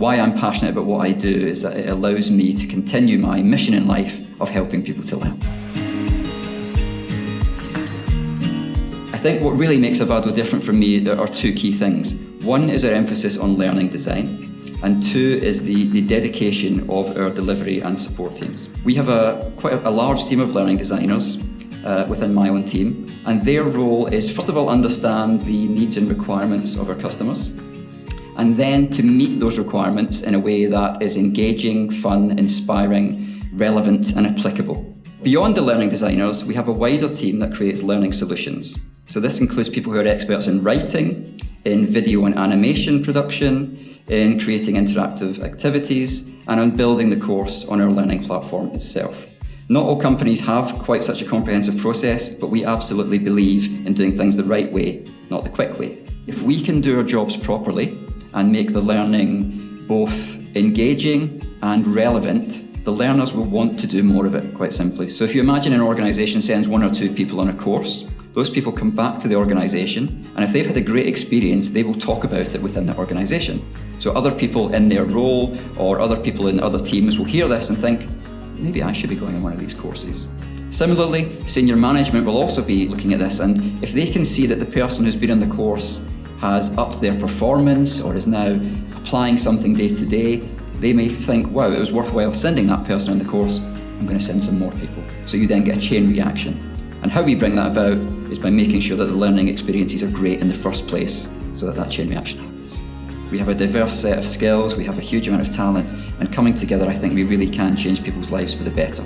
Why I'm passionate about what I do is that it allows me to continue my mission in life of helping people to learn. I think what really makes Avado different from me are two key things. One is our emphasis on learning design, and two is the dedication of our delivery and support teams. We have quite a large team of learning designers within my own team, and their role is, first of all, understand the needs and requirements of our customers, and then to meet those requirements in a way that is engaging, fun, inspiring, relevant, and applicable. Beyond the learning designers, we have a wider team that creates learning solutions. So this includes people who are experts in writing, in video and animation production, in creating interactive activities, and on building the course on our learning platform itself. Not all companies have quite such a comprehensive process, but we absolutely believe in doing things the right way, not the quick way. If we can do our jobs properly and make the learning both engaging and relevant, the learners will want to do more of it, quite simply. So if you imagine an organisation sends 1 or 2 people on a course, those people come back to the organisation, and if they've had a great experience, they will talk about it within the organisation. So other people in their role or other people in other teams will hear this and think, maybe I should be going on one of these courses. Similarly, senior management will also be looking at this, and if they can see that the person who's been on the course has upped their performance or is now applying something day to day, they may think, wow, it was worthwhile sending that person on the course, I'm going to send some more people. So you then get a chain reaction. And how we bring that about is by making sure that the learning experiences are great in the first place so that chain reaction happens. We have a diverse set of skills, we have a huge amount of talent, and coming together I think we really can change people's lives for the better.